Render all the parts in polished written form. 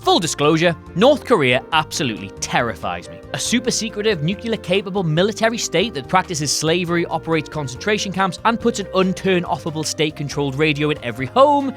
Full disclosure, North Korea absolutely terrifies me. A super secretive, nuclear-capable military state that practices slavery, operates concentration camps, and puts an unturn-offable state-controlled radio in every home.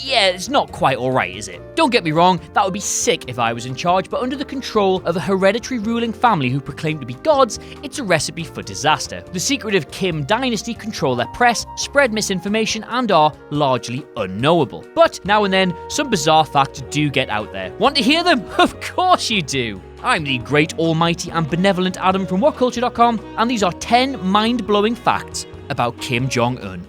Yeah, it's not quite alright, is it? Don't get me wrong, that would be sick if I was in charge, but under the control of a hereditary ruling family who proclaim to be gods, it's a recipe for disaster. The secretive Kim dynasty control their press, spread misinformation, and are largely unknowable. But now and then, some bizarre facts do get out there. Want to hear them? Of course you do! I'm the great, almighty, and benevolent Adam from Whatculture.com, and these are 10 mind-blowing facts about Kim Jong-un.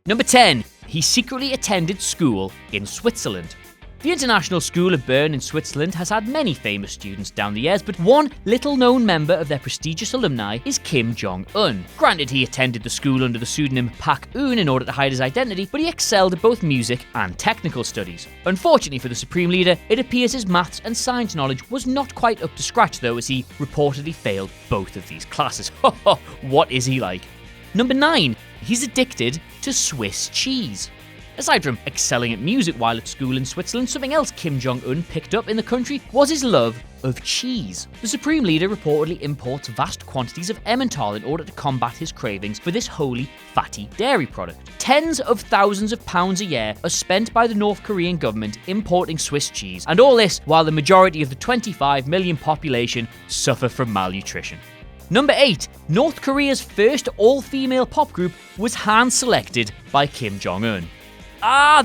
Number 10. He secretly attended school in Switzerland. The International School of Bern in Switzerland has had many famous students down the years, but one little-known member of their prestigious alumni is Kim Jong-un. Granted, he attended the school under the pseudonym Pak-un in order to hide his identity, but he excelled at both music and technical studies. Unfortunately for the Supreme Leader, it appears his maths and science knowledge was not quite up to scratch though, as he reportedly failed both of these classes. What is he like? Number 9. He's addicted to Swiss cheese. Aside from excelling at music while at school in Switzerland, something else Kim Jong-un picked up in the country was his love of cheese. The Supreme Leader reportedly imports vast quantities of Emmental in order to combat his cravings for this wholly fatty dairy product. Tens of thousands of pounds a year are spent by the North Korean government importing Swiss cheese, and all this while the majority of the 25 million population suffer from malnutrition. Number 8. North Korea's first all-female pop group was hand-selected by Kim Jong-un.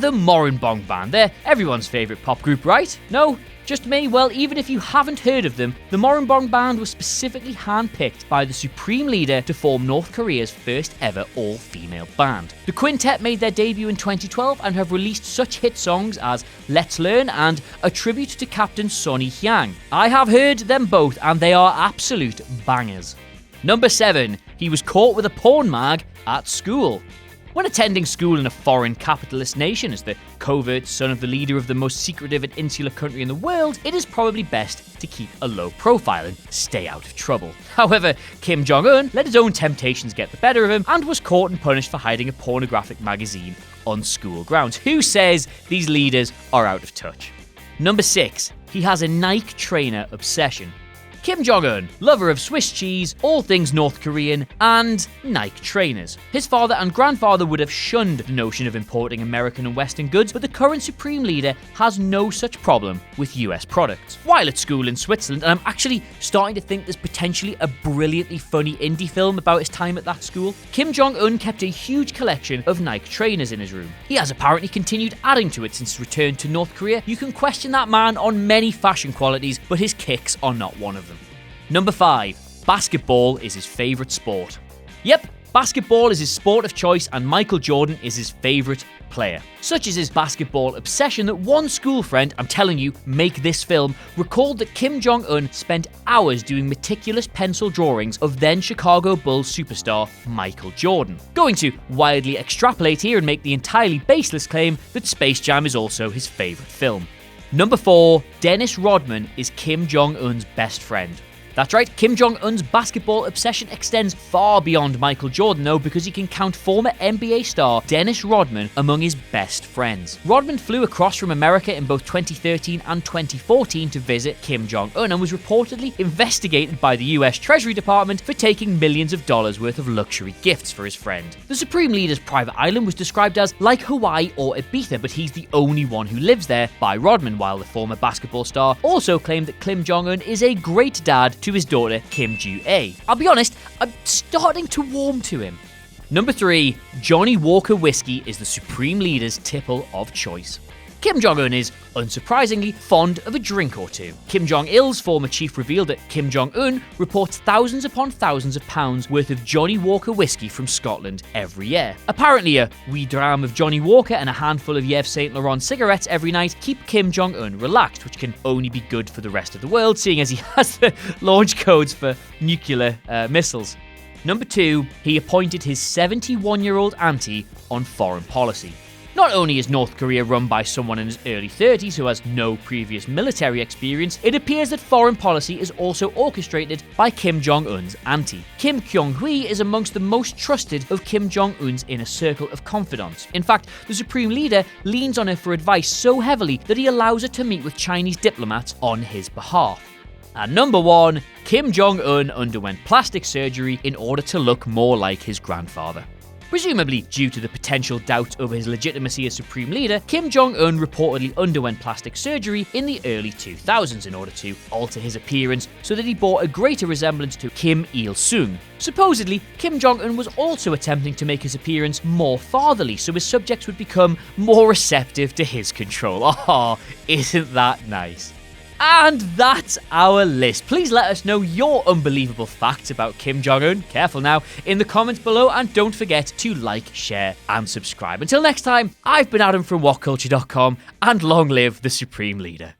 The Moranbong Band. They're everyone's favourite pop group, right? No? Just me? Well, even if you haven't heard of them, the Moranbong Band was specifically handpicked by the Supreme Leader to form North Korea's first ever all-female band. The quintet made their debut in 2012 and have released such hit songs as Let's Learn and a tribute to Captain Sonny Hyang. I have heard them both and they are absolute bangers. Number 7. He was caught with a porn mag at school. When attending school in a foreign capitalist nation as the covert son of the leader of the most secretive and insular country in the world, it is probably best to keep a low profile and stay out of trouble. However, Kim Jong-un let his own temptations get the better of him and was caught and punished for hiding a pornographic magazine on school grounds. Who says these leaders are out of touch? Number 6. He has a Nike trainer obsession. Kim Jong-un, lover of Swiss cheese, all things North Korean, and Nike trainers. His father and grandfather would have shunned the notion of importing American and Western goods, but the current Supreme Leader has no such problem with US products. While at school in Switzerland, and I'm actually starting to think there's potentially a brilliantly funny indie film about his time at that school, Kim Jong-un kept a huge collection of Nike trainers in his room. He has apparently continued adding to it since his return to North Korea. You can question that man on many fashion qualities, but his kicks are not one of them. Number 5. Basketball is his favourite sport. Yep, basketball is his sport of choice and Michael Jordan is his favourite player. Such is his basketball obsession that one school friend, I'm telling you, make this film, recalled that Kim Jong-un spent hours doing meticulous pencil drawings of then Chicago Bulls superstar Michael Jordan. Going to wildly extrapolate here and make the entirely baseless claim that Space Jam is also his favourite film. Number 4. Dennis Rodman is Kim Jong-un's best friend. That's right, Kim Jong-un's basketball obsession extends far beyond Michael Jordan though, because he can count former NBA star Dennis Rodman among his best friends. Rodman flew across from America in both 2013 and 2014 to visit Kim Jong-un and was reportedly investigated by the US Treasury Department for taking millions of dollars worth of luxury gifts for his friend. The Supreme Leader's private island was described as like Hawaii or Ibiza, but he's the only one who lives there by Rodman, while the former basketball star also claimed that Kim Jong-un is a great dad to his daughter Kim Ju-ae. I'll be honest, I'm starting to warm to him. Number 3. Johnny Walker whiskey is the Supreme Leader's tipple of choice. Kim Jong-un is, unsurprisingly, fond of a drink or two. Kim Jong-il's former chief revealed that Kim Jong-un reports thousands upon thousands of pounds worth of Johnny Walker whiskey from Scotland every year. Apparently, a wee dram of Johnny Walker and a handful of Yves Saint Laurent cigarettes every night keep Kim Jong-un relaxed, which can only be good for the rest of the world, seeing as he has the launch codes for nuclear missiles. Number 2. He appointed his 71-year-old auntie on foreign policy. Not only is North Korea run by someone in his early 30s who has no previous military experience, it appears that foreign policy is also orchestrated by Kim Jong-un's auntie. Kim Jong-hui is amongst the most trusted of Kim Jong-un's inner circle of confidants. In fact, the Supreme Leader leans on her for advice so heavily that he allows her to meet with Chinese diplomats on his behalf. And number 1, Kim Jong-un underwent plastic surgery in order to look more like his grandfather. Presumably due to the potential doubt over his legitimacy as Supreme Leader, Kim Jong-un reportedly underwent plastic surgery in the early 2000s in order to alter his appearance so that he bore a greater resemblance to Kim Il-sung. Supposedly, Kim Jong-un was also attempting to make his appearance more fatherly so his subjects would become more receptive to his control. Oh, isn't that nice? And that's our list. Please let us know your unbelievable facts about Kim Jong-un, careful now, in the comments below, and don't forget to like, share, and subscribe. Until next time, I've been Adam from Whatculture.com, and long live the Supreme Leader.